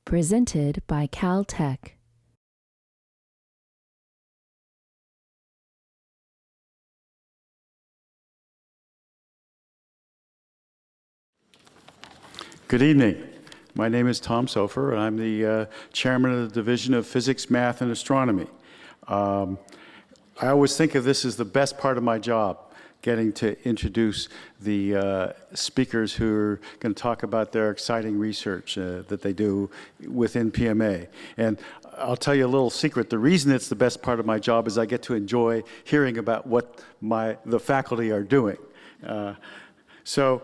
presented by Caltech. Good evening. My name is Tom Sofer, and I'm the chairman of the Division of Physics, Math, and Astronomy. I always think of this as the best part of my job, getting to introduce the speakers who are going to talk about their exciting research that they do within PMA. And I'll tell you a little secret. The reason it's the best part of my job is I get to enjoy hearing about what the faculty are doing. So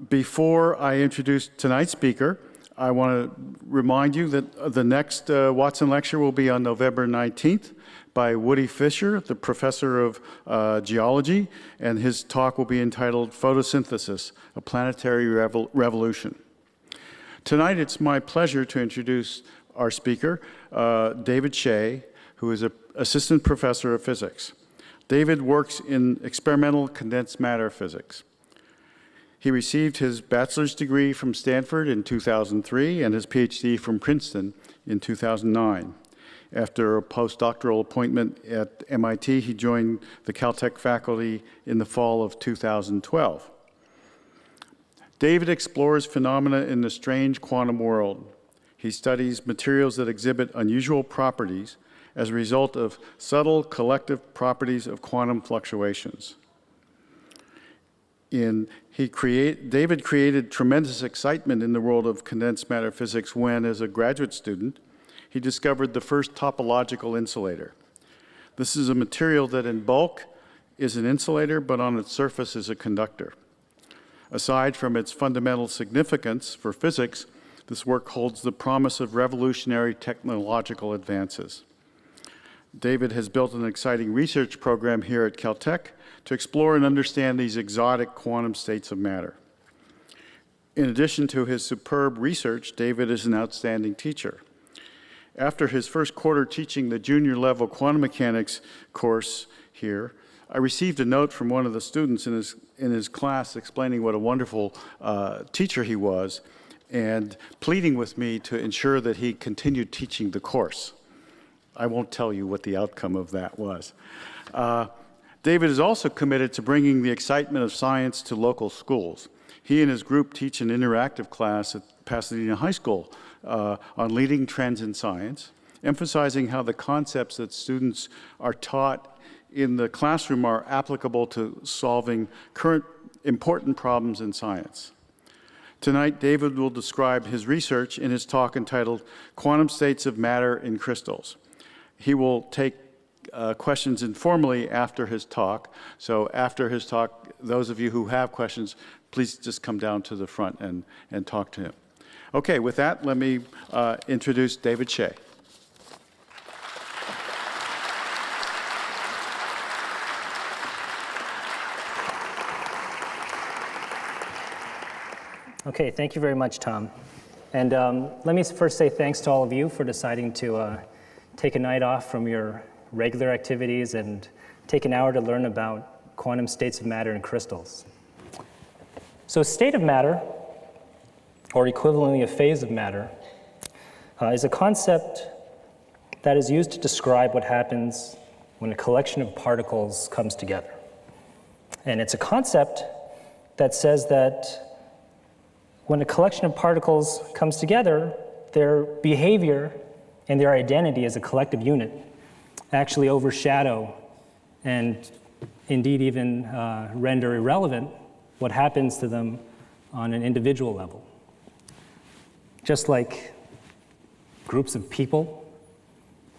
before I introduce tonight's speaker, I want to remind you that the next Watson lecture will be on November 19th by Woody Fisher, the professor of geology, and his talk will be entitled Photosynthesis, a Planetary Revolution. Tonight, it's my pleasure to introduce our speaker, David Shea, who is an assistant professor of physics. David works in experimental condensed matter physics. He received his bachelor's degree from Stanford in 2003 and his PhD from Princeton in 2009. After a postdoctoral appointment at MIT, he joined the Caltech faculty in the fall of 2012. David explores phenomena in the strange quantum world. He studies materials that exhibit unusual properties as a result of subtle collective properties of quantum fluctuations. David created tremendous excitement in the world of condensed matter physics when, as a graduate student, he discovered the first topological insulator. This is a material that in bulk is an insulator, but on its surface is a conductor. Aside from its fundamental significance for physics, this work holds the promise of revolutionary technological advances. David has built an exciting research program here at Caltech to explore and understand these exotic quantum states of matter. In addition to his superb research, David is an outstanding teacher. After his first quarter teaching the junior level quantum mechanics course here, I received a note from one of the students in his class explaining what a wonderful teacher he was and pleading with me to ensure that he continued teaching the course. I won't tell you what the outcome of that was. David is also committed to bringing the excitement of science to local schools. He and his group teach an interactive class at Pasadena High School on leading trends in science, emphasizing how the concepts that students are taught in the classroom are applicable to solving current important problems in science. Tonight, David will describe his research in his talk entitled Quantum States of Matter in Crystals. He will take questions informally after his talk. So after his talk, those of you who have questions, please just come down to the front and talk to him. Okay, with that, let me introduce David Shea. Okay, thank you very much, Tom. And let me first say thanks to all of you for deciding to take a night off from your regular activities and take an hour to learn about quantum states of matter in crystals. So state of matter, or equivalently a phase of matter, is a concept that is used to describe what happens when a collection of particles comes together. And it's a concept that says that when a collection of particles comes together, their behavior and their identity as a collective unit actually overshadow and indeed even render irrelevant what happens to them on an individual level. Just like groups of people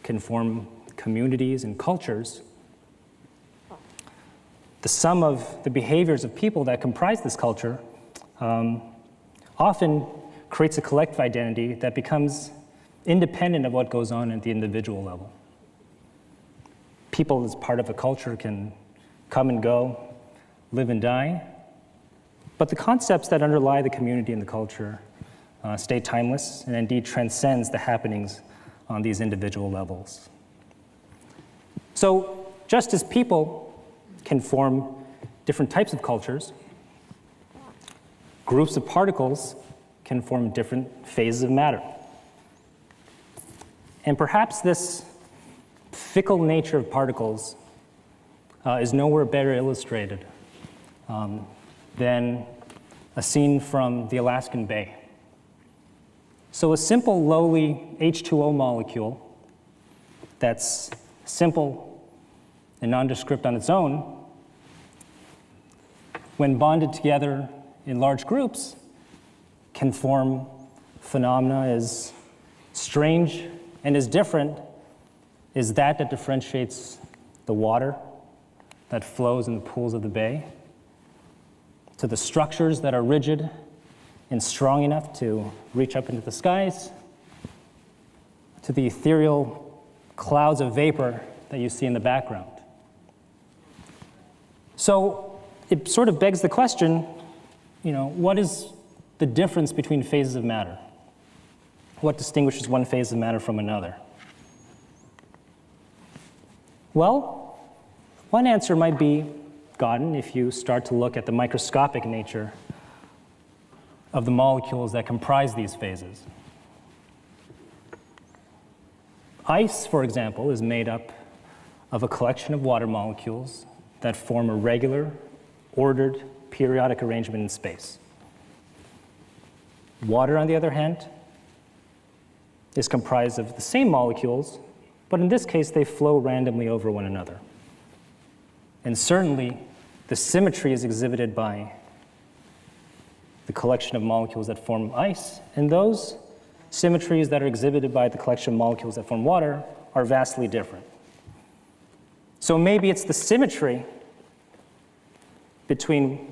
can form communities and cultures, the sum of the behaviors of people that comprise this culture often creates a collective identity that becomes independent of what goes on at the individual level. People as part of a culture can come and go, live and die, but the concepts that underlie the community and the culture stay timeless and indeed transcends the happenings on these individual levels. So just as people can form different types of cultures, groups of particles can form different phases of matter. And perhaps this fickle nature of particles is nowhere better illustrated than a scene from the Alaskan Bay. So a simple, lowly H2O molecule that's simple and nondescript on its own, when bonded together in large groups, can form phenomena as strange and as different as that differentiates the water that flows in the pools of the bay, to the structures that are rigid and strong enough to reach up into the skies, to the ethereal clouds of vapor that you see in the background. So it sort of begs the question, what is the difference between phases of matter? What distinguishes one phase of matter from another? Well, one answer might be gotten if you start to look at the microscopic nature of the molecules that comprise these phases. Ice, for example, is made up of a collection of water molecules that form a regular, ordered, periodic arrangement in space. Water, on the other hand, is comprised of the same molecules, but in this case, they flow randomly over one another. And certainly, the symmetry is exhibited by the collection of molecules that form ice, and those symmetries that are exhibited by the collection of molecules that form water are vastly different. So maybe it's the symmetry between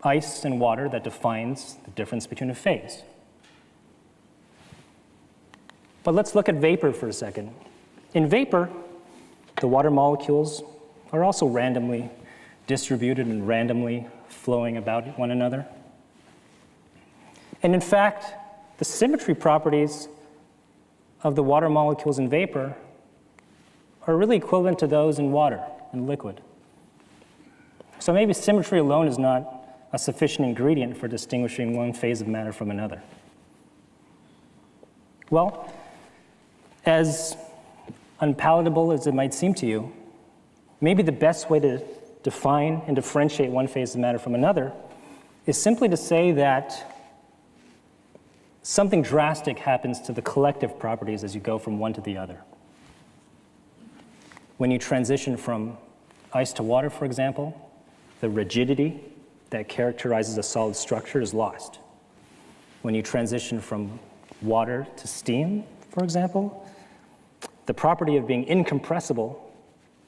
ice and water that defines the difference between a phase. But let's look at vapor for a second. In vapor, the water molecules are also randomly distributed and randomly flowing about one another. And in fact, the symmetry properties of the water molecules in vapor are really equivalent to those in water and liquid. So maybe symmetry alone is not a sufficient ingredient for distinguishing one phase of matter from another. Well, as unpalatable as it might seem to you, maybe the best way to define and differentiate one phase of matter from another is simply to say that something drastic happens to the collective properties as you go from one to the other. When you transition from ice to water, for example, the rigidity that characterizes a solid structure is lost. When you transition from water to steam, for example, the property of being incompressible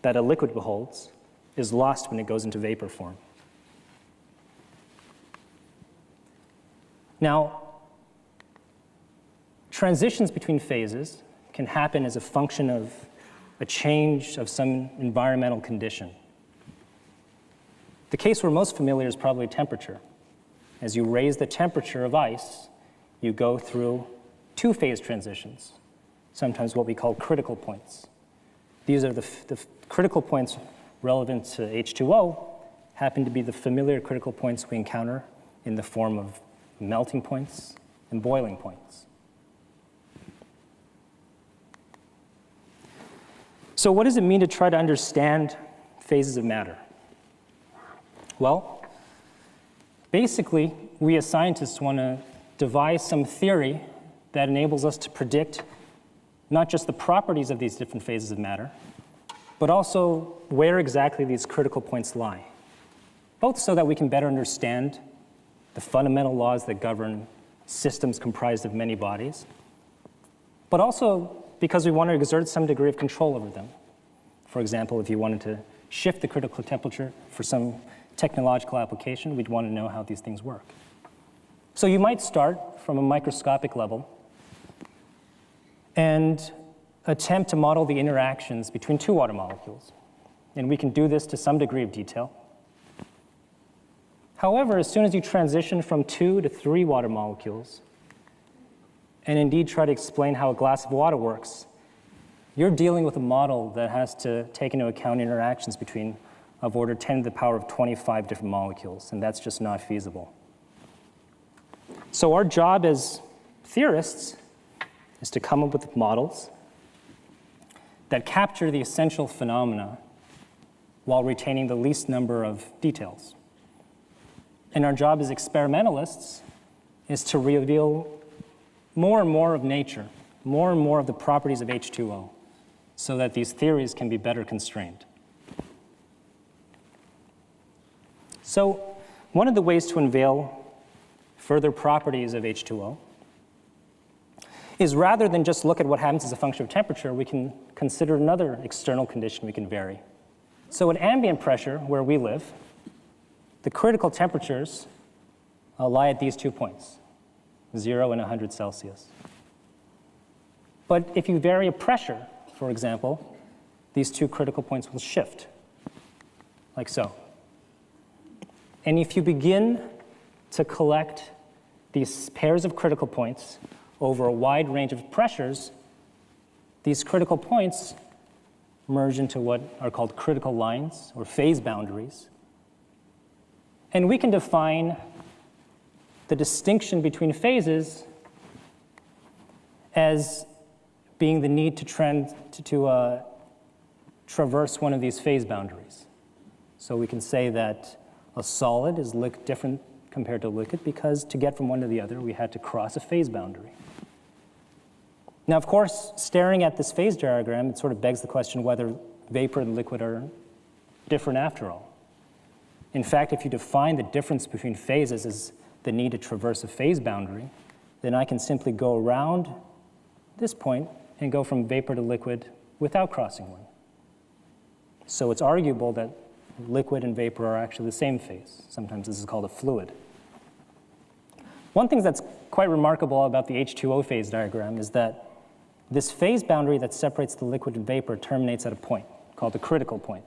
that a liquid beholds is lost when it goes into vapor form. Now, transitions between phases can happen as a function of a change of some environmental condition. The case we're most familiar is probably temperature. As you raise the temperature of ice, you go through two-phase transitions, sometimes what we call critical points. These are the critical points relevant to H2O, happen to be the familiar critical points we encounter in the form of melting points and boiling points. So what does it mean to try to understand phases of matter? Well, basically, we as scientists want to devise some theory that enables us to predict not just the properties of these different phases of matter, but also where exactly these critical points lie, both so that we can better understand the fundamental laws that govern systems comprised of many bodies, but also because we want to exert some degree of control over them. For example, if you wanted to shift the critical temperature for some technological application, we'd want to know how these things work. So you might start from a microscopic level and attempt to model the interactions between two water molecules. And we can do this to some degree of detail. However, as soon as you transition from 2 to 3 water molecules, and indeed try to explain how a glass of water works, you're dealing with a model that has to take into account interactions between of order 10 to the power of 25 different molecules, and that's just not feasible. So our job as theorists is to come up with models that capture the essential phenomena while retaining the least number of details. And our job as experimentalists is to reveal more and more of nature, more and more of the properties of H2O, so that these theories can be better constrained. So one of the ways to unveil further properties of H2O is, rather than just look at what happens as a function of temperature, we can consider another external condition we can vary. So at ambient pressure, where we live, the critical temperatures lie at these 2 points, 0 and 100 Celsius. But if you vary a pressure, for example, these 2 critical points will shift, like so. And if you begin to collect these pairs of critical points over a wide range of pressures, these critical points merge into what are called critical lines or phase boundaries. And we can define the distinction between phases as being the need to traverse one of these phase boundaries. So we can say that a solid is different compared to a liquid because to get from one to the other, we had to cross a phase boundary. Now, of course, staring at this phase diagram, it sort of begs the question whether vapor and liquid are different after all. In fact, if you define the difference between phases as the need to traverse a phase boundary, then I can simply go around this point and go from vapor to liquid without crossing one. So it's arguable that liquid and vapor are actually the same phase. Sometimes this is called a fluid. One thing that's quite remarkable about the H2O phase diagram is that this phase boundary that separates the liquid and vapor terminates at a point called the critical point.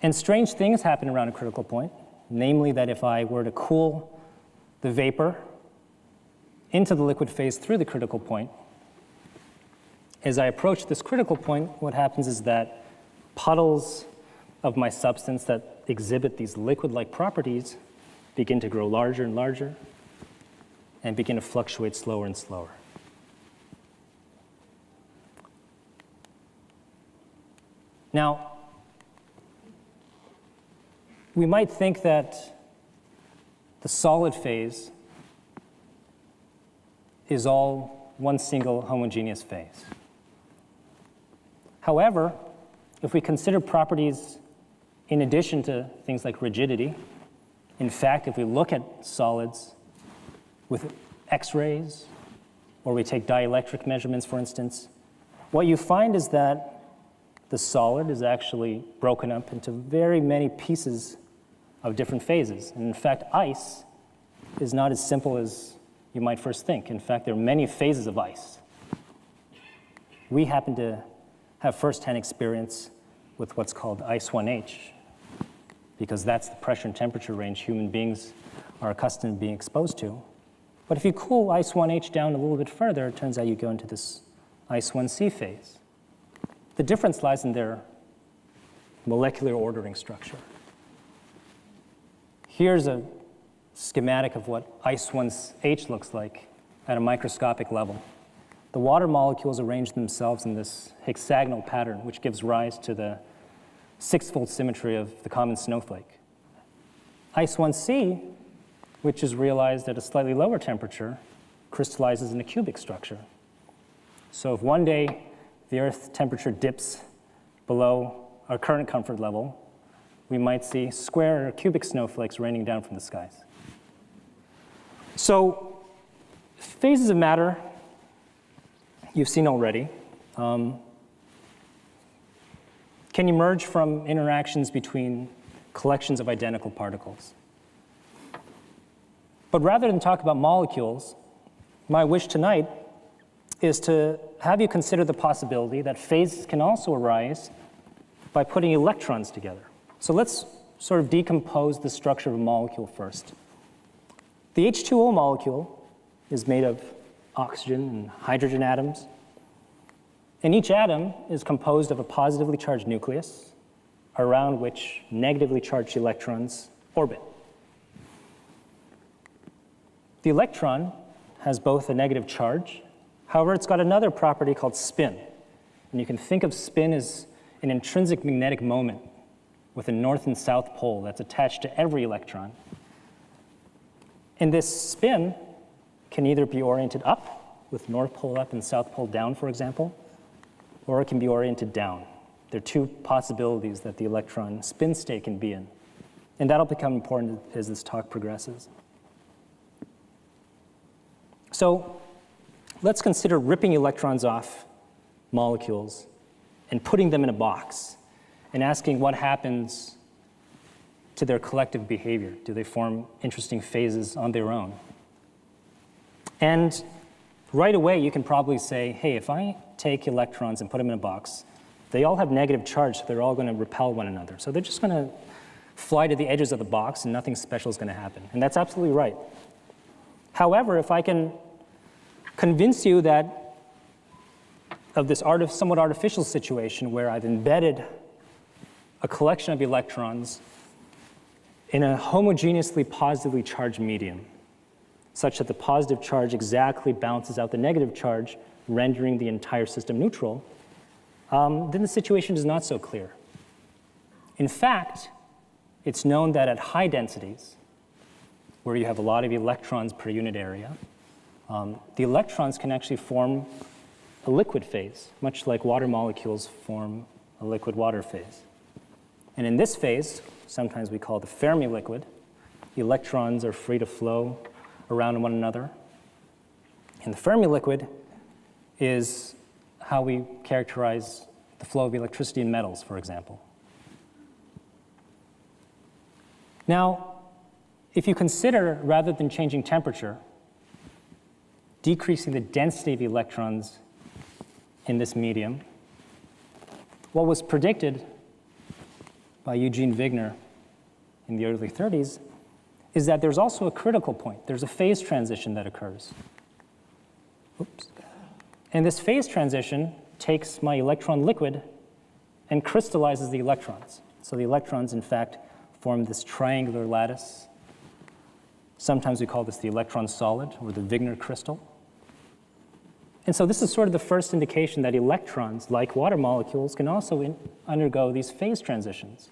And strange things happen around a critical point, namely that if I were to cool the vapor into the liquid phase through the critical point, as I approach this critical point, what happens is that puddles of my substance that exhibit these liquid-like properties begin to grow larger and larger and begin to fluctuate slower and slower. Now, we might think that the solid phase is all one single homogeneous phase. However, if we consider properties in addition to things like rigidity, in fact, if we look at solids with X-rays, or we take dielectric measurements, for instance, what you find is that the solid is actually broken up into very many pieces of different phases. And in fact, ice is not as simple as you might first think. In fact, there are many phases of ice. We happen to have firsthand experience with what's called ice 1H, because that's the pressure and temperature range human beings are accustomed to being exposed to. But if you cool ice 1H down a little bit further, it turns out you go into this ice 1C phase. The difference lies in their molecular ordering structure. Here's a schematic of what ice 1H looks like at a microscopic level. The water molecules arrange themselves in this hexagonal pattern, which gives rise to the six-fold symmetry of the common snowflake. Ice 1C, which is realized at a slightly lower temperature, crystallizes in a cubic structure. So if one day the Earth's temperature dips below our current comfort level, we might see square or cubic snowflakes raining down from the skies. So phases of matter, you've seen already, can emerge from interactions between collections of identical particles. But rather than talk about molecules, my wish tonight is to have you consider the possibility that phases can also arise by putting electrons together. So let's sort of decompose the structure of a molecule first. The H2O molecule is made of oxygen and hydrogen atoms. And each atom is composed of a positively charged nucleus around which negatively charged electrons orbit. The electron has both a negative charge, however, it's got another property called spin, And you can think of spin as an intrinsic magnetic moment with a north and south pole that's attached to every electron. And this spin can either be oriented up, with north pole up and south pole down, for example, or it can be oriented down. There are two possibilities that the electron spin state can be in. And that'll become important as this talk progresses. So let's consider ripping electrons off molecules and putting them in a box and asking what happens to their collective behavior. Do they form interesting phases on their own? And right away, you can probably say, hey, if I take electrons and put them in a box, they all have negative charge, so they're all going to repel one another. So they're just going to fly to the edges of the box, and nothing special is going to happen. And that's absolutely right. However, if I can convince you that of this somewhat artificial situation where I've embedded a collection of electrons in a homogeneously positively charged medium, such that the positive charge exactly balances out the negative charge, rendering the entire system neutral, then the situation is not so clear. In fact, it's known that at high densities, where you have a lot of electrons per unit area, the electrons can actually form a liquid phase, much like water molecules form a liquid water phase. And in this phase, sometimes we call it the Fermi liquid, the electrons are free to flow around one another. And the Fermi liquid is how we characterize the flow of electricity in metals, for example. Now, if you consider, rather than changing temperature, decreasing the density of electrons in this medium, what was predicted by Eugene Wigner in the early 30s is that there's also a critical point. There's a phase transition that occurs. Oops. And this phase transition takes my electron liquid and crystallizes the electrons. So the electrons, in fact, form this triangular lattice. Sometimes we call this the electron solid or the Wigner crystal. And so this is sort of the first indication that electrons, like water molecules, can also undergo these phase transitions.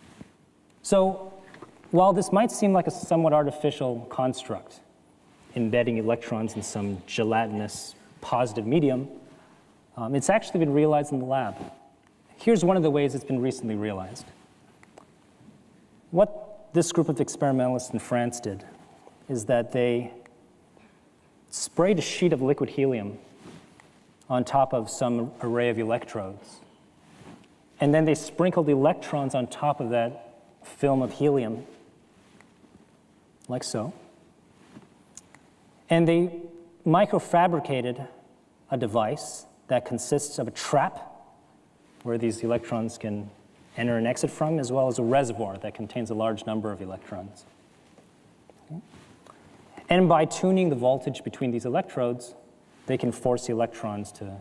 So while this might seem like a somewhat artificial construct, embedding electrons in some gelatinous positive medium, it's actually been realized in the lab. Here's one of the ways it's been recently realized. What this group of experimentalists in France did is that they sprayed a sheet of liquid helium on top of some array of electrodes. And then they sprinkled electrons on top of that film of helium, like so. And they microfabricated a device that consists of a trap where these electrons can enter and exit from, as well as a reservoir that contains a large number of electrons. Okay. And by tuning the voltage between these electrodes, they can force the electrons to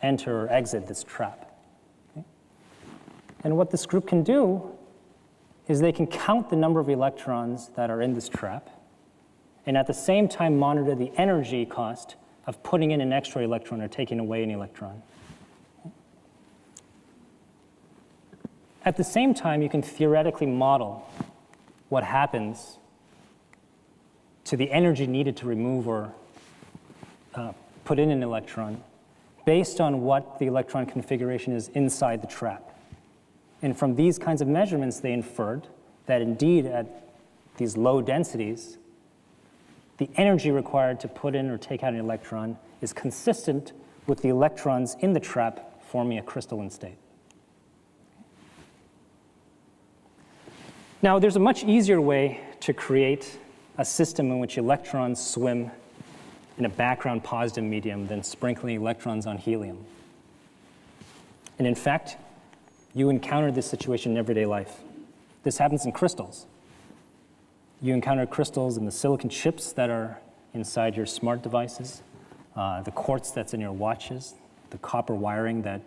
enter or exit this trap. Okay. And what this group can do is they can count the number of electrons that are in this trap, and at the same time monitor the energy cost of putting in an extra electron or taking away an electron. At the same time, you can theoretically model what happens to the energy needed to remove or put in an electron based on what the electron configuration is inside the trap. And from these kinds of measurements, they inferred that indeed at these low densities, the energy required to put in or take out an electron is consistent with the electrons in the trap forming a crystalline state. Now, there's a much easier way to create a system in which electrons swim in a background positive medium than sprinkling electrons on helium. And in fact, you encounter this situation in everyday life. This happens in crystals. You encounter crystals in the silicon chips that are inside your smart devices, the quartz that's in your watches, the copper wiring that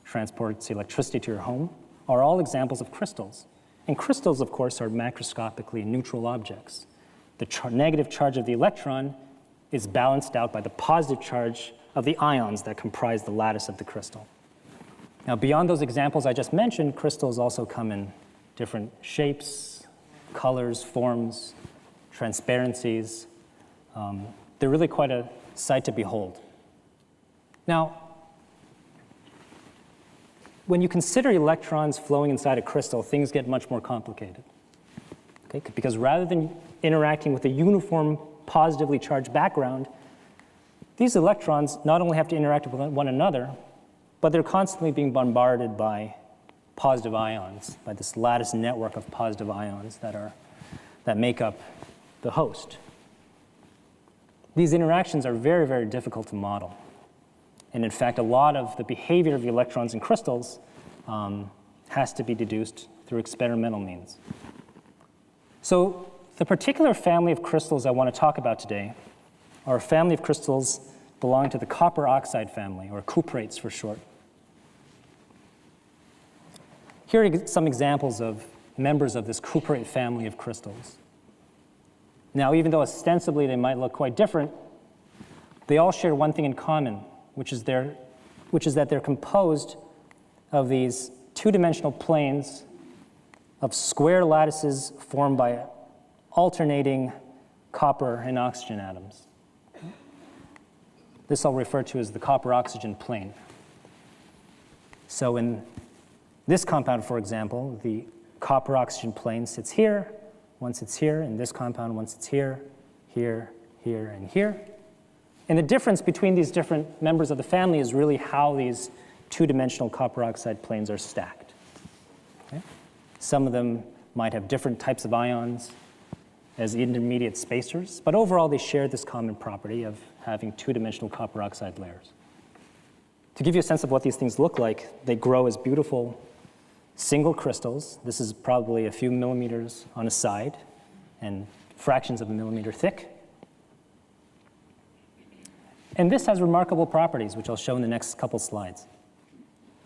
transports electricity to your home, are all examples of crystals. And crystals, of course, are macroscopically neutral objects. The negative charge of the electron is balanced out by the positive charge of the ions that comprise the lattice of the crystal. Now, beyond those examples I just mentioned, crystals also come in different shapes, colors, forms, transparencies. They're really quite a sight to behold. Now, when you consider electrons flowing inside a crystal, things get much more complicated. Okay? Because rather than interacting with a uniform positively charged background, these electrons not only have to interact with one another, but they're constantly being bombarded by positive ions, by this lattice network of positive ions that make up the host. These interactions are very, very difficult to model. And in fact, a lot of the behavior of the electrons in crystals has to be deduced through experimental means. So the particular family of crystals I want to talk about today are a family of crystals belonging to the copper oxide family, or cuprates for short. Here are some examples of members of this cuprate family of crystals. Now, even though ostensibly they might look quite different, they all share one thing in common, which is that they're composed of these two-dimensional planes of square lattices formed by alternating copper and oxygen atoms. This I'll refer to as the copper-oxygen plane. So in this compound, for example, the copper-oxygen plane sits here, one sits here. In this compound, one sits here, here, here, and here. And the difference between these different members of the family is really how these two-dimensional copper oxide planes are stacked. Okay? Some of them might have different types of ions as intermediate spacers, but overall they share this common property of having two-dimensional copper oxide layers. To give you a sense of what these things look like, they grow as beautiful single crystals. This is probably a few millimeters on a side and fractions of a millimeter thick. And this has remarkable properties, which I'll show in the next couple slides.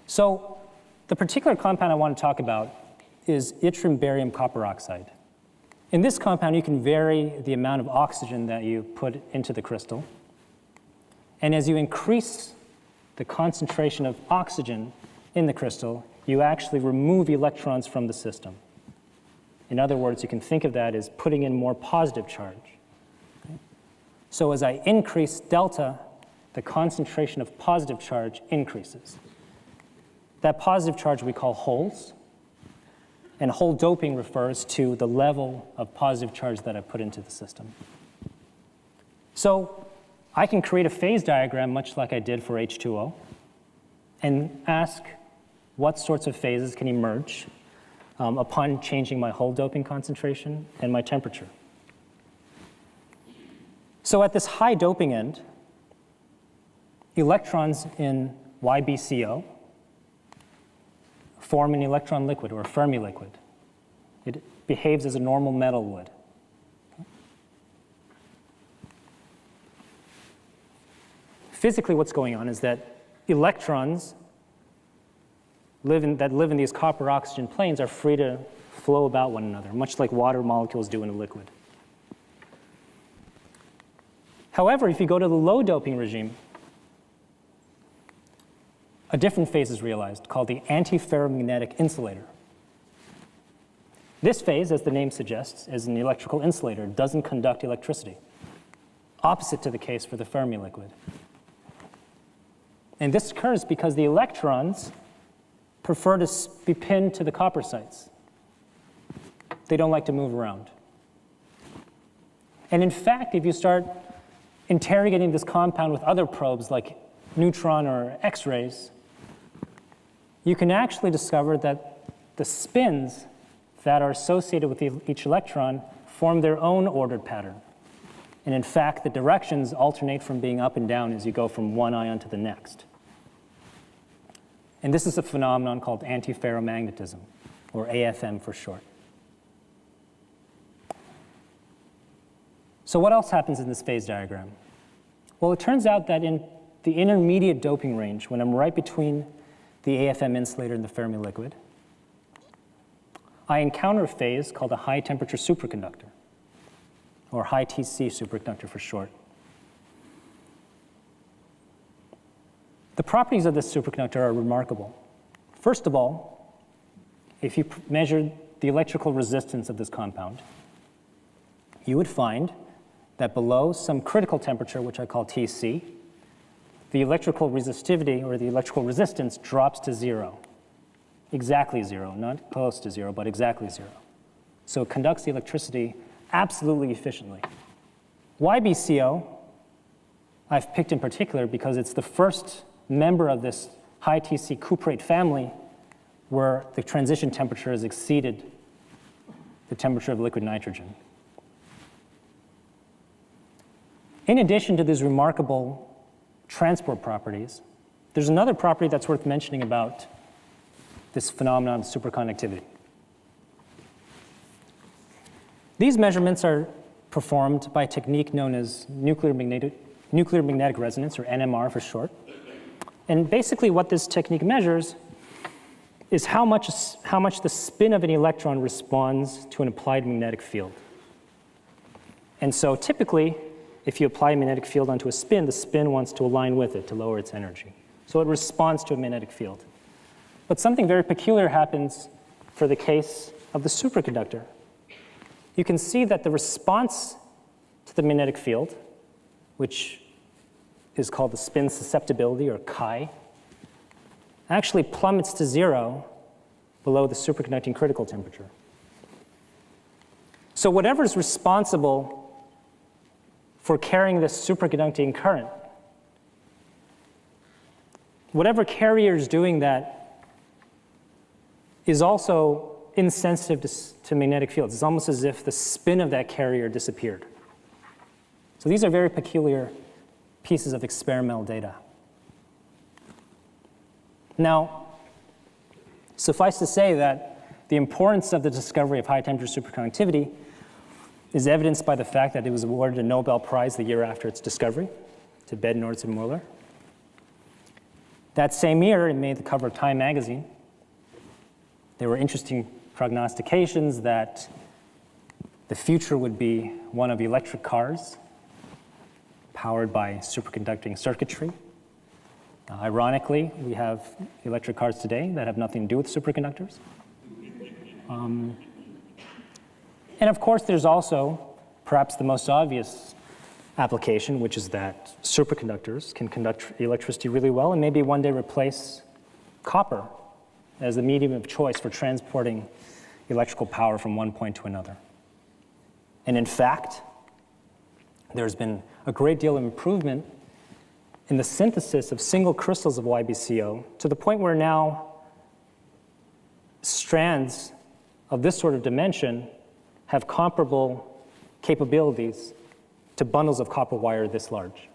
So the particular compound I want to talk about is yttrium barium copper oxide. In this compound, you can vary the amount of oxygen that you put into the crystal. And as you increase the concentration of oxygen in the crystal, you actually remove electrons from the system. In other words, you can think of that as putting in more positive charge. Okay? So as I increase delta, the concentration of positive charge increases. That positive charge we call holes, and hole doping refers to the level of positive charge that I put into the system. So I can create a phase diagram much like I did for H2O and ask what sorts of phases can emerge upon changing my hole doping concentration and my temperature. So at this high doping end, electrons in ybco form an electron liquid or a Fermi liquid. It behaves as a normal metal would. Physically, what's going on is that electrons that live in these copper-oxygen planes are free to flow about one another, much like water molecules do in a liquid. However, if you go to the low doping regime, a different phase is realized called the antiferromagnetic insulator. This phase, as the name suggests, is an electrical insulator. It doesn't conduct electricity, opposite to the case for the Fermi liquid. And this occurs because the electrons prefer to be pinned to the copper sites. They don't like to move around. And in fact, if you start interrogating this compound with other probes like neutron or X-rays, you can actually discover that the spins that are associated with each electron form their own ordered pattern. And in fact, the directions alternate from being up and down as you go from one ion to the next. And this is a phenomenon called antiferromagnetism, or AFM for short. So what else happens in this phase diagram? Well, it turns out that in the intermediate doping range, when I'm right between the AFM insulator and the Fermi liquid, I encounter a phase called a high-temperature superconductor, or high TC superconductor for short. The properties of this superconductor are remarkable. First of all, if you measured the electrical resistance of this compound, you would find that below some critical temperature, which I call Tc, the electrical resistivity or the electrical resistance drops to 0. Exactly 0, not close to 0, but exactly 0. So it conducts the electricity absolutely efficiently. ybco, I've picked in particular because it's the first member of this high Tc cuprate family where the transition temperature has exceeded the temperature of liquid nitrogen. In addition to these remarkable transport properties, there's another property that's worth mentioning about this phenomenon of superconductivity. These measurements are performed by a technique known as nuclear magnetic resonance, or NMR for short. And basically what this technique measures is how much the spin of an electron responds to an applied magnetic field. And so typically, if you apply a magnetic field onto a spin, the spin wants to align with it to lower its energy. So it responds to a magnetic field. But something very peculiar happens for the case of the superconductor. You can see that the response to the magnetic field, which is called the spin susceptibility, or chi, actually plummets to 0 below the superconducting critical temperature. So whatever is responsible for carrying this superconducting current, whatever carrier is doing that is also insensitive to magnetic fields. It's almost as if the spin of that carrier disappeared. So these are very peculiar pieces of experimental data. Now, suffice to say that the importance of the discovery of high-temperature superconductivity is evidenced by the fact that it was awarded a Nobel Prize the year after its discovery to Bednorz and Muller. That same year, it made the cover of Time magazine. There were interesting prognostications that the future would be one of electric cars powered by superconducting circuitry. Ironically, we have electric cars today that have nothing to do with superconductors. And of course, there's also perhaps the most obvious application, which is that superconductors can conduct electricity really well and maybe one day replace copper as the medium of choice for transporting electrical power from one point to another. And in fact, there's been a great deal of improvement in the synthesis of single crystals of ybco to the point where now strands of this sort of dimension have comparable capabilities to bundles of copper wire this large.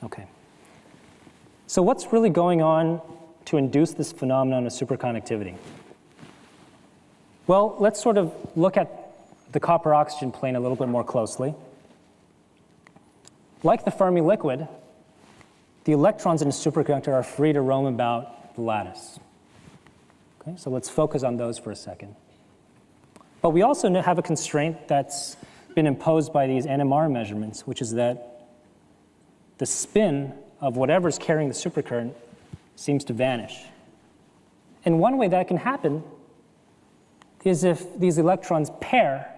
Okay. So what's really going on to induce this phenomenon of superconductivity? Well, let's sort of look at the copper-oxygen plane a little bit more closely. Like the Fermi liquid, the electrons in a superconductor are free to roam about the lattice. Okay, so let's focus on those for a second. But we also have a constraint that's been imposed by these NMR measurements, which is that the spin of whatever's carrying the supercurrent seems to vanish. And one way that can happen is if these electrons pair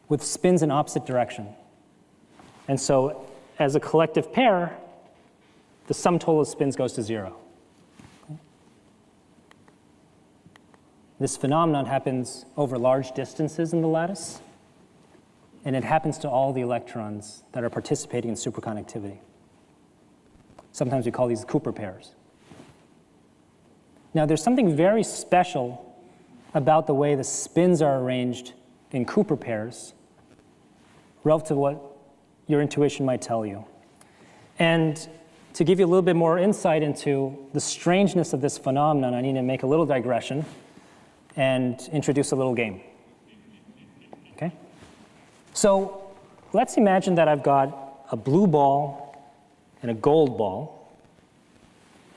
with spins in opposite direction. And so as a collective pair, the sum total of spins goes to 0. Okay. This phenomenon happens over large distances in the lattice, and it happens to all the electrons that are participating in superconductivity. Sometimes we call these Cooper pairs. Now, there's something very special about the way the spins are arranged in Cooper pairs relative to what your intuition might tell you. And to give you a little bit more insight into the strangeness of this phenomenon, I need to make a little digression and introduce a little game. Okay? So let's imagine that I've got a blue ball and a gold ball,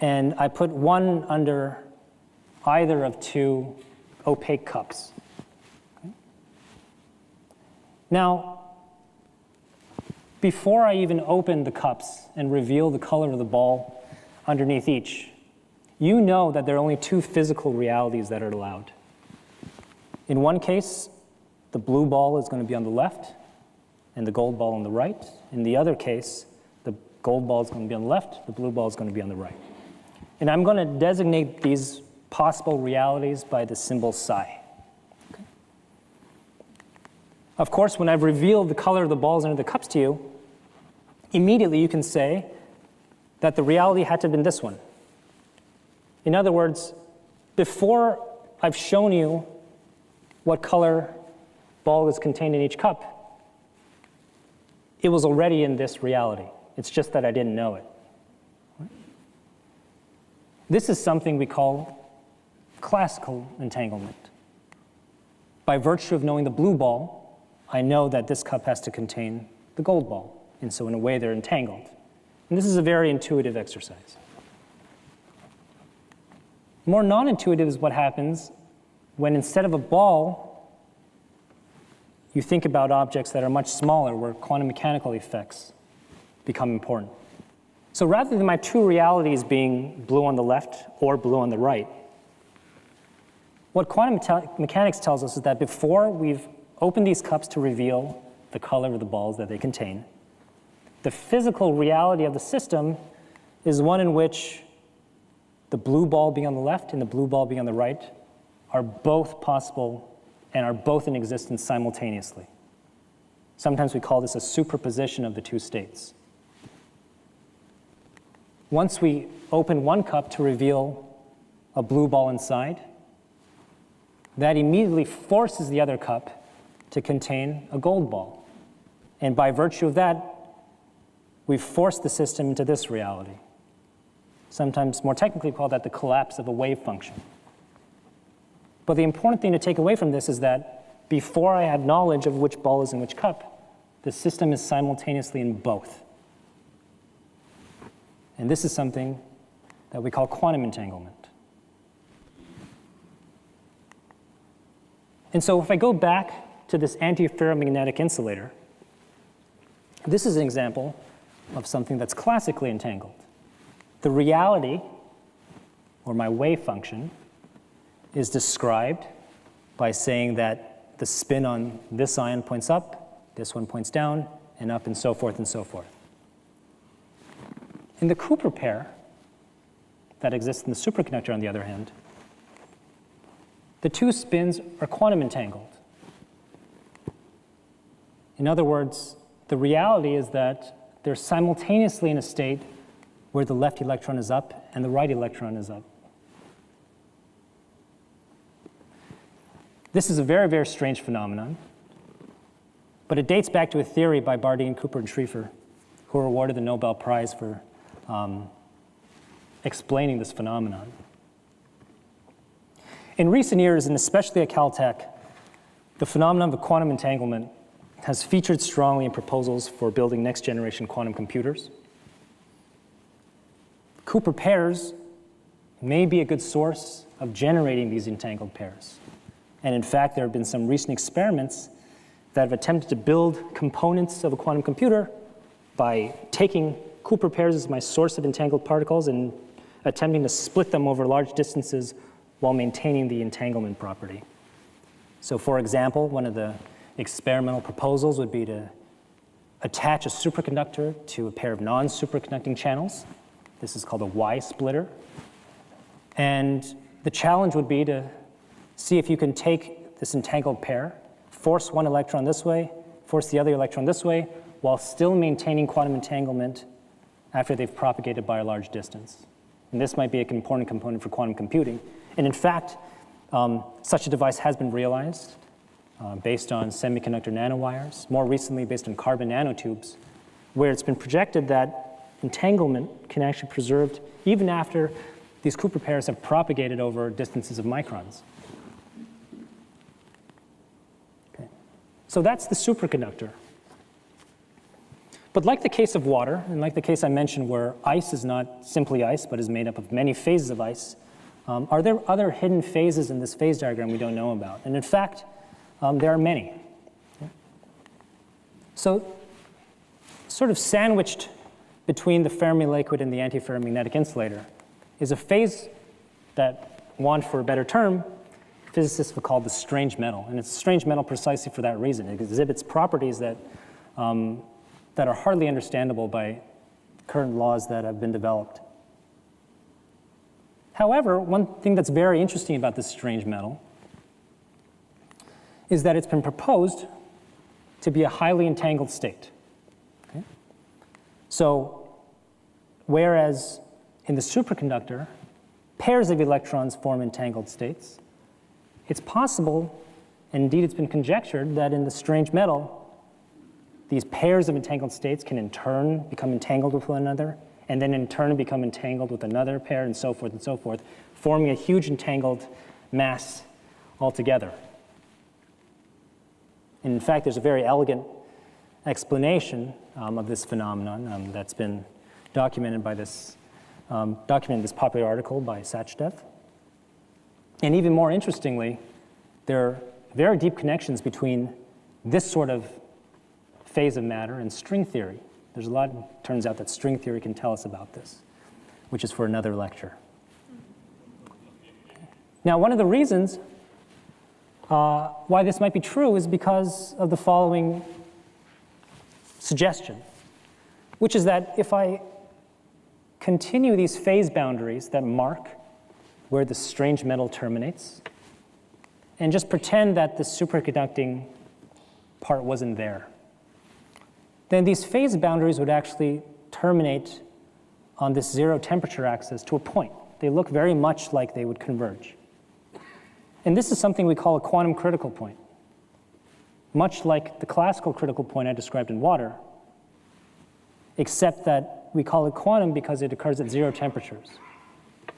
and I put one under either of two opaque cups. Okay? Now, before I even open the cups and reveal the color of the ball underneath each, you know that there are only two physical realities that are allowed. In one case, the blue ball is going to be on the left and the gold ball on the right. In the other case, the gold ball is going to be on the left, the blue ball is going to be on the right. And I'm going to designate these possible realities by the symbol psi. Okay. Of course, when I've revealed the color of the balls under the cups to you, immediately you can say that the reality had to have been this one. In other words, before I've shown you what color ball is contained in each cup, it was already in this reality. It's just that I didn't know it. This is something we call classical entanglement. By virtue of knowing the blue ball, I know that this cup has to contain the gold ball. And so in a way, they're entangled. And this is a very intuitive exercise. More non-intuitive is what happens when instead of a ball, you think about objects that are much smaller, where quantum mechanical effects become important. So rather than my two realities being blue on the left or blue on the right, what quantum mechanics tells us is that before we've opened these cups to reveal the color of the balls that they contain, the physical reality of the system is one in which the blue ball being on the left and the blue ball being on the right are both possible and are both in existence simultaneously. Sometimes we call this a superposition of the two states. Once we open one cup to reveal a blue ball inside, that immediately forces the other cup to contain a gold ball. And by virtue of that, we've forced the system into this reality. Sometimes more technically we call that the collapse of a wave function. But the important thing to take away from this is that before I had knowledge of which ball is in which cup, the system is simultaneously in both. And this is something that we call quantum entanglement. And so if I go back to this antiferromagnetic insulator, this is an example of something that's classically entangled. The reality, or my wave function, is described by saying that the spin on this ion points up, this one points down, and up, and so forth and so forth. In the Cooper pair that exists in the superconductor, on the other hand, the two spins are quantum entangled. In other words, the reality is that they're simultaneously in a state where the left electron is up and the right electron is up. This is a very, very strange phenomenon, but it dates back to a theory by Bardeen, Cooper, and Schrieffer, who were awarded the Nobel Prize for explaining this phenomenon. In recent years, and especially at Caltech, the phenomenon of quantum entanglement has featured strongly in proposals for building next-generation quantum computers. Cooper pairs may be a good source of generating these entangled pairs. And in fact, there have been some recent experiments that have attempted to build components of a quantum computer by taking Cooper pairs as my source of entangled particles and attempting to split them over large distances while maintaining the entanglement property. So for example, one of the experimental proposals would be to attach a superconductor to a pair of non-superconducting channels. This is called a Y-splitter. And the challenge would be to see if you can take this entangled pair, force one electron this way, force the other electron this way, while still maintaining quantum entanglement after they've propagated by a large distance. And this might be an important component for quantum computing. And in fact, such a device has been realized based on semiconductor nanowires, more recently based on carbon nanotubes, where it's been projected that entanglement can actually be preserved even after these Cooper pairs have propagated over distances of microns. Okay. So that's the superconductor. But like the case of water, and like the case I mentioned where ice is not simply ice, but is made up of many phases of ice, are there other hidden phases in this phase diagram we don't know about? And in fact, there are many. So sort of sandwiched between the Fermi liquid and the antiferromagnetic insulator is a phase that, want for a better term, physicists would call the strange metal. And it's a strange metal precisely for that reason. It exhibits properties that are hardly understandable by current laws that have been developed. However, one thing that's very interesting about this strange metal is that it's been proposed to be a highly entangled state. Okay? So, whereas in the superconductor, pairs of electrons form entangled states, it's possible, and indeed it's been conjectured, that in the strange metal, these pairs of entangled states can in turn become entangled with one another, and then in turn become entangled with another pair, and so forth, forming a huge entangled mass altogether. And in fact, there's a very elegant explanation of this phenomenon that's been documented in this popular article by Sachdev. And even more interestingly, there are very deep connections between this sort of phase of matter and string theory. There's a lot, turns out, that string theory can tell us about this, which is for another lecture. Now, one of the reasons why this might be true is because of the following suggestion, which is that if I continue these phase boundaries that mark where the strange metal terminates, and just pretend that the superconducting part wasn't there, then these phase boundaries would actually terminate on this zero temperature axis to a point. They look very much like they would converge. And this is something we call a quantum critical point. Much like the classical critical point I described in water, except that we call it quantum because it occurs at zero temperatures,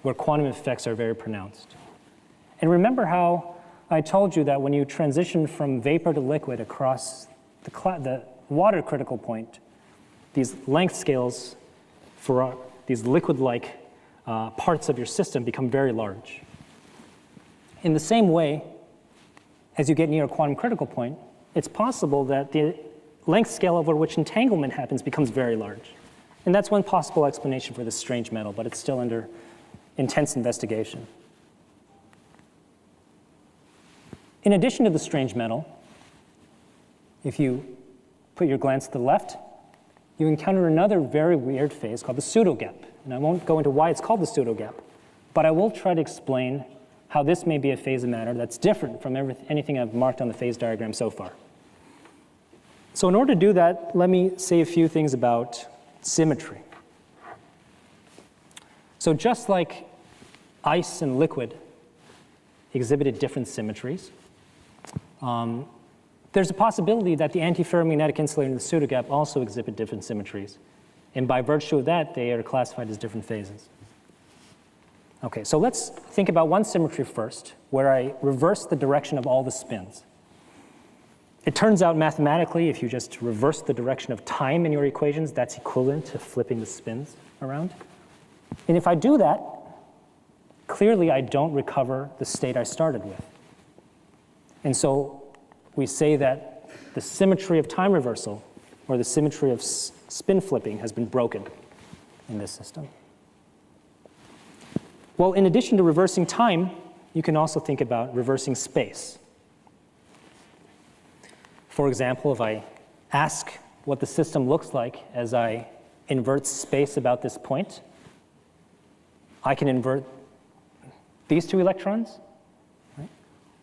where quantum effects are very pronounced. And remember how I told you that when you transition from vapor to liquid across the water critical point, these length scales for these liquid-like parts of your system become very large. In the same way, as you get near a quantum critical point, it's possible that the length scale over which entanglement happens becomes very large. And that's one possible explanation for this strange metal, but it's still under intense investigation. In addition to the strange metal, if you put your glance to the left, you encounter another very weird phase called the pseudogap. And I won't go into why it's called the pseudogap, but I will try to explain how this may be a phase of matter that's different from anything I've marked on the phase diagram so far. So in order to do that, let me say a few things about symmetry. So just like ice and liquid exhibited different symmetries, there's a possibility that the antiferromagnetic insulator and the pseudogap also exhibit different symmetries. And by virtue of that, they are classified as different phases. Okay, so let's think about one symmetry first, where I reverse the direction of all the spins. It turns out mathematically, if you just reverse the direction of time in your equations, that's equivalent to flipping the spins around. And if I do that, clearly I don't recover the state I started with. And so we say that the symmetry of time reversal, or the symmetry of spin flipping, has been broken in this system. Well, in addition to reversing time, you can also think about reversing space. For example, if I ask what the system looks like as I invert space about this point, I can invert these two electrons, right?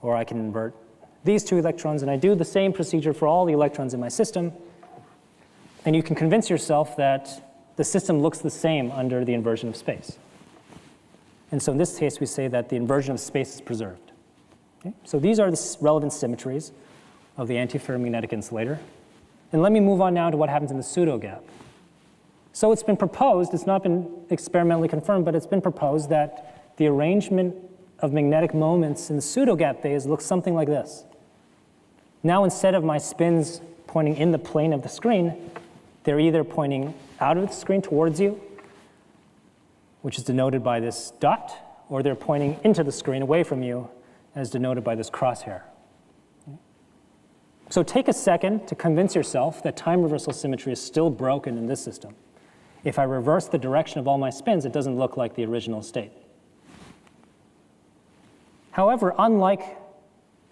Or I can invert these two electrons, and I do the same procedure for all the electrons in my system, and you can convince yourself that the system looks the same under the inversion of space. And so in this case, we say that the inversion of space is preserved. Okay? So these are the relevant symmetries of the antiferromagnetic insulator. And let me move on now to what happens in the pseudogap. So it's been proposed, it's not been experimentally confirmed, but it's been proposed that the arrangement of magnetic moments in the pseudogap phase looks something like this. Now instead of my spins pointing in the plane of the screen, they're either pointing out of the screen towards you, which is denoted by this dot, or they're pointing into the screen away from you, as denoted by this crosshair. So take a second to convince yourself that time reversal symmetry is still broken in this system. If I reverse the direction of all my spins, it doesn't look like the original state. However, unlike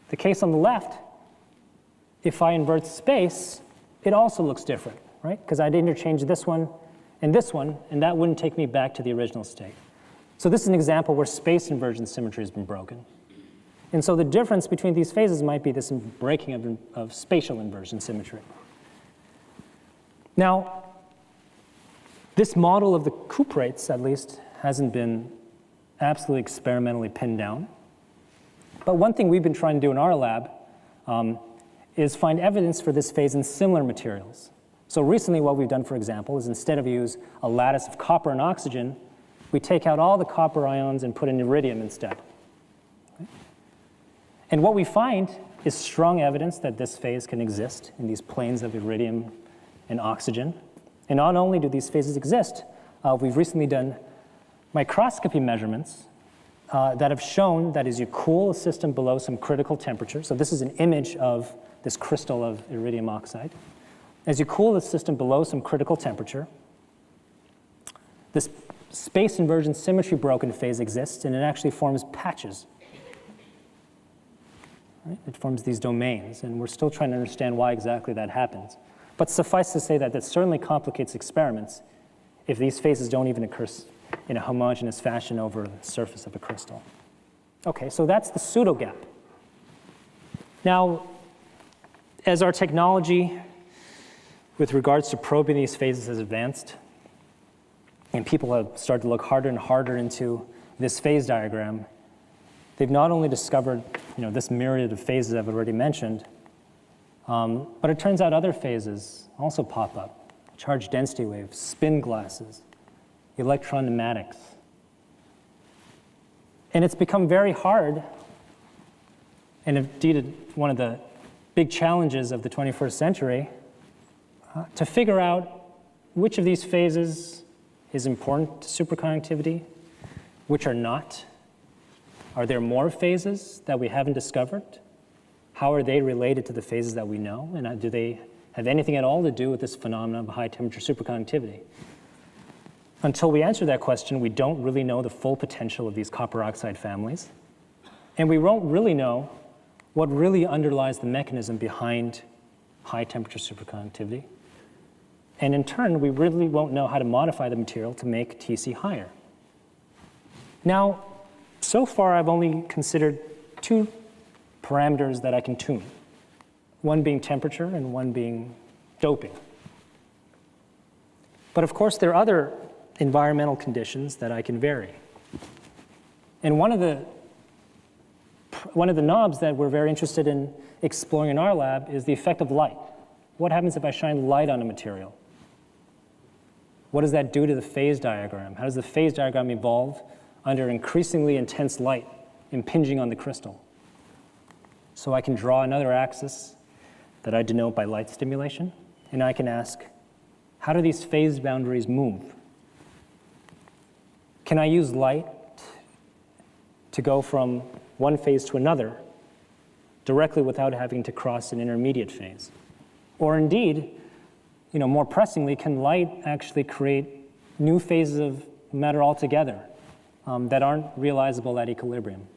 the case on the left, if I invert space, it also looks different, right? Because I'd interchange this one, and that wouldn't take me back to the original state. So this is an example where space inversion symmetry has been broken. And so the difference between these phases might be this breaking of spatial inversion symmetry. Now, this model of the cuprates, at least, hasn't been absolutely experimentally pinned down. But one thing we've been trying to do in our lab is find evidence for this phase in similar materials. So recently what we've done, for example, is instead of use a lattice of copper and oxygen, we take out all the copper ions and put in iridium instead. And what we find is strong evidence that this phase can exist in these planes of iridium and oxygen. And not only do these phases exist, we've recently done microscopy measurements that have shown that as you cool a system below some critical temperature, so this is an image of this crystal of iridium oxide. As you cool the system below some critical temperature, this space inversion symmetry broken phase exists, and it actually forms patches. Right? It forms these domains, and we're still trying to understand why exactly that happens. But suffice to say that that certainly complicates experiments if these phases don't even occur in a homogeneous fashion over the surface of a crystal. Okay, so that's the pseudo gap. Now, as our technology with regards to probing these phases has advanced, and people have started to look harder and harder into this phase diagram, they've not only discovered this myriad of phases I've already mentioned, but it turns out other phases also pop up. Charge density waves, spin glasses, electron pneumatics. And it's become very hard, and indeed one of the big challenges of the 21st century, to figure out which of these phases is important to superconductivity, which are not. Are there more phases that we haven't discovered? How are they related to the phases that we know? And do they have anything at all to do with this phenomenon of high temperature superconductivity? Until we answer that question, we don't really know the full potential of these copper oxide families. And we won't really know what really underlies the mechanism behind high temperature superconductivity. And in turn, we really won't know how to modify the material to make TC higher. Now, so far I've only considered two parameters that I can tune, one being temperature and one being doping. But of course, there are other environmental conditions that I can vary. And one of the knobs that we're very interested in exploring in our lab is the effect of light. What happens if I shine light on a material? What does that do to the phase diagram? How does the phase diagram evolve under increasingly intense light impinging on the crystal? So I can draw another axis that I denote by light stimulation, and I can ask, how do these phase boundaries move? Can I use light to go from one phase to another directly without having to cross an intermediate phase? Or indeed, more pressingly, can light actually create new phases of matter altogether that aren't realizable at equilibrium?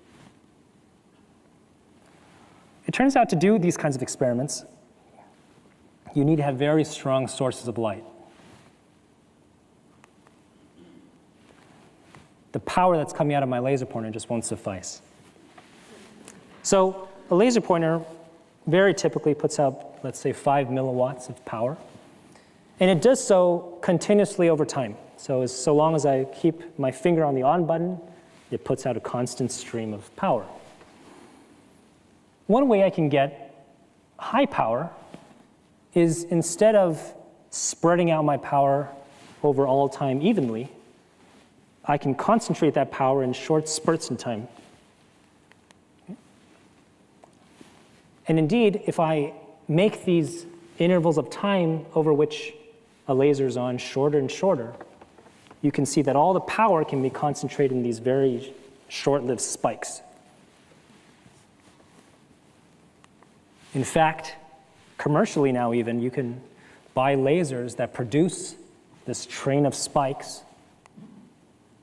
It turns out to do these kinds of experiments, you need to have very strong sources of light. The power that's coming out of my laser pointer just won't suffice. So a laser pointer very typically puts out, let's say, 5 milliwatts of power. And it does so continuously over time. So long as I keep my finger on the on button, it puts out a constant stream of power. One way I can get high power is, instead of spreading out my power over all time evenly, I can concentrate that power in short spurts in time. And indeed, if I make these intervals of time over which a laser is on shorter and shorter, you can see that all the power can be concentrated in these very short-lived spikes. In fact, commercially now even, you can buy lasers that produce this train of spikes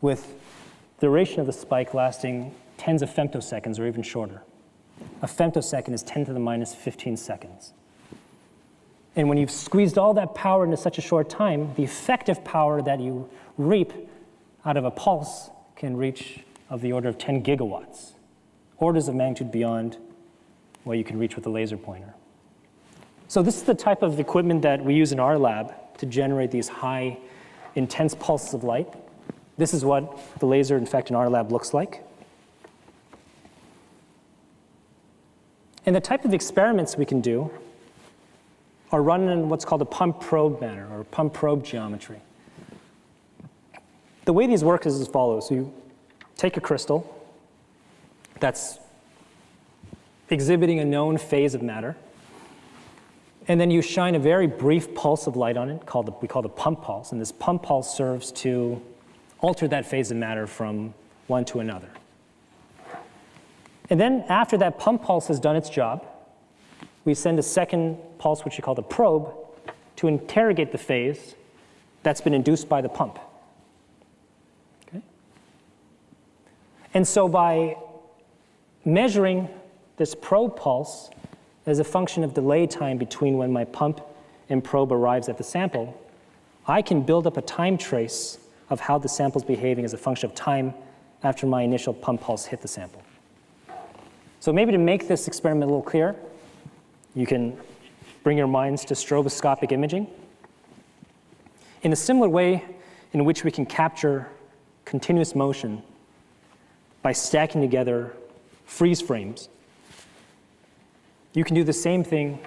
with the duration of the spike lasting tens of femtoseconds or even shorter. A femtosecond is 10 to the minus 15 seconds. And when you've squeezed all that power into such a short time, the effective power that you reap out of a pulse can reach of the order of 10 gigawatts, orders of magnitude beyond what you can reach with a laser pointer. So this is the type of equipment that we use in our lab to generate these high, intense pulses of light. This is what the laser, in fact, in our lab looks like. And the type of experiments we can do are run in what's called a pump-probe manner, or pump-probe geometry. The way these work is as follows. You take a crystal that's exhibiting a known phase of matter, and then you shine a very brief pulse of light on it, we call the pump pulse, and this pump pulse serves to alter that phase of matter from one to another. And then after that pump pulse has done its job, we send a second pulse, which we call the probe, to interrogate the phase that's been induced by the pump. Okay? And so by measuring this probe pulse as a function of delay time between when my pump and probe arrives at the sample, I can build up a time trace of how the sample's behaving as a function of time after my initial pump pulse hit the sample. So maybe to make this experiment a little clearer, you can bring your minds to stroboscopic imaging. In a similar way in which we can capture continuous motion by stacking together freeze frames, you can do the same thing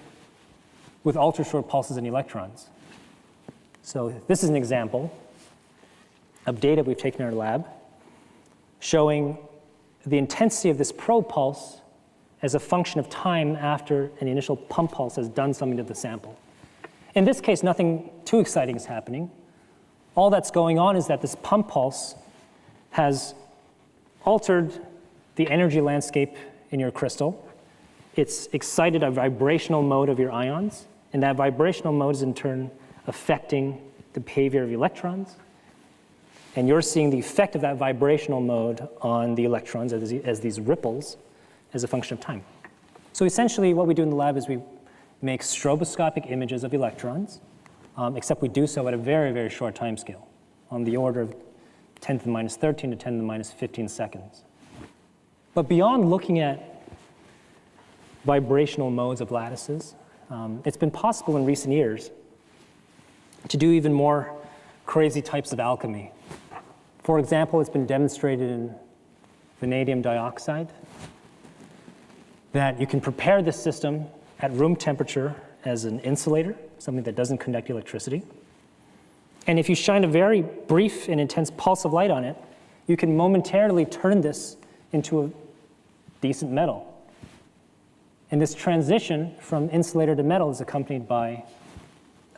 with ultra-short pulses and electrons. So this is an example of data we've taken in our lab showing the intensity of this probe pulse as a function of time after an initial pump pulse has done something to the sample. In this case, nothing too exciting is happening. All that's going on is that this pump pulse has altered the energy landscape in your crystal. It's excited a vibrational mode of your ions, and that vibrational mode is in turn affecting the behavior of electrons. And you're seeing the effect of that vibrational mode on the electrons as these ripples as a function of time. So essentially what we do in the lab is we make stroboscopic images of electrons, except we do so at a very, very short time scale, on the order of 10 to the minus 13 to 10 to the minus 15 seconds. But beyond looking at vibrational modes of lattices, it's been possible in recent years to do even more crazy types of alchemy. For example, it's been demonstrated in vanadium dioxide that you can prepare this system at room temperature as an insulator, something that doesn't conduct electricity. And if you shine a very brief and intense pulse of light on it, you can momentarily turn this into a decent metal. And this transition from insulator to metal is accompanied by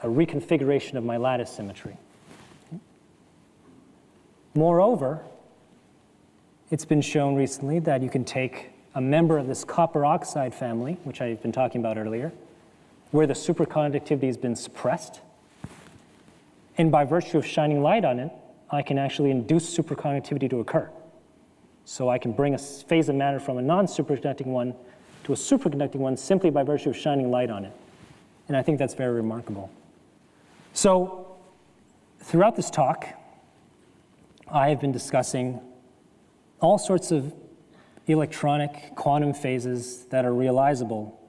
a reconfiguration of my lattice symmetry. Moreover, it's been shown recently that you can take a member of this copper oxide family, which I've been talking about earlier, where the superconductivity has been suppressed, and by virtue of shining light on it, I can actually induce superconductivity to occur. So I can bring a phase of matter from a non-superconducting one to a superconducting one simply by virtue of shining light on it. And I think that's very remarkable. So throughout this talk, I have been discussing all sorts of electronic quantum phases that are realizable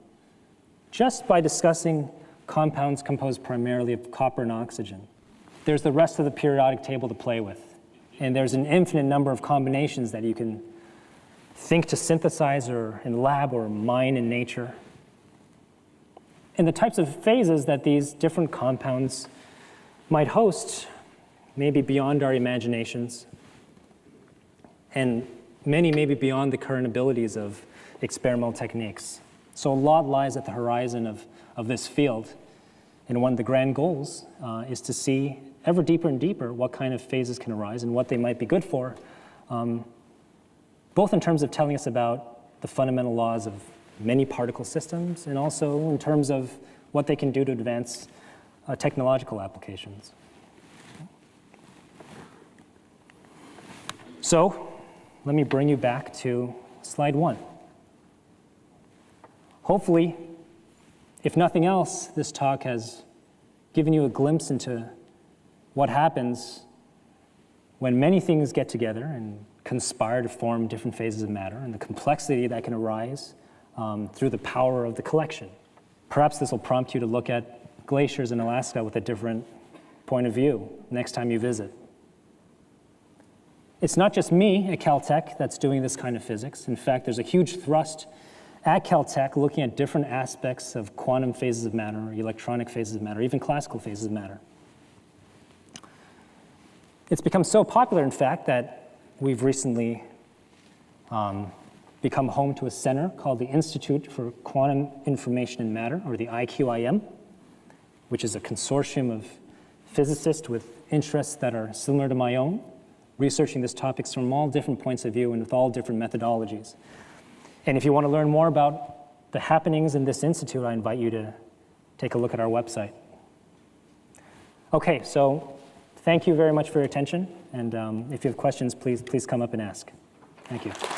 just by discussing compounds composed primarily of copper and oxygen. There's the rest of the periodic table to play with, and there's an infinite number of combinations that you can think to synthesize or in the lab or mine in nature. And the types of phases that these different compounds might host may be beyond our imaginations, and many may be beyond the current abilities of experimental techniques. So a lot lies at the horizon of this field, and one of the grand goals is to see ever deeper and deeper what kind of phases can arise and what they might be good for, both in terms of telling us about the fundamental laws of many particle systems and also in terms of what they can do to advance technological applications. So let me bring you back to slide 1. Hopefully, if nothing else, this talk has given you a glimpse into what happens when many things get together and conspire to form different phases of matter, and the complexity that can arise through the power of the collection. Perhaps this will prompt you to look at glaciers in Alaska with a different point of view next time you visit. It's not just me at Caltech that's doing this kind of physics. In fact, there's a huge thrust at Caltech looking at different aspects of quantum phases of matter, or electronic phases of matter, even classical phases of matter. It's become so popular, in fact, that we've recently become home to a center called the Institute for Quantum Information and Matter, or the IQIM, which is a consortium of physicists with interests that are similar to my own, researching these topics from all different points of view and with all different methodologies. And if you want to learn more about the happenings in this institute, I invite you to take a look at our website. Okay, so thank you very much for your attention. And if you have questions, please come up and ask. Thank you.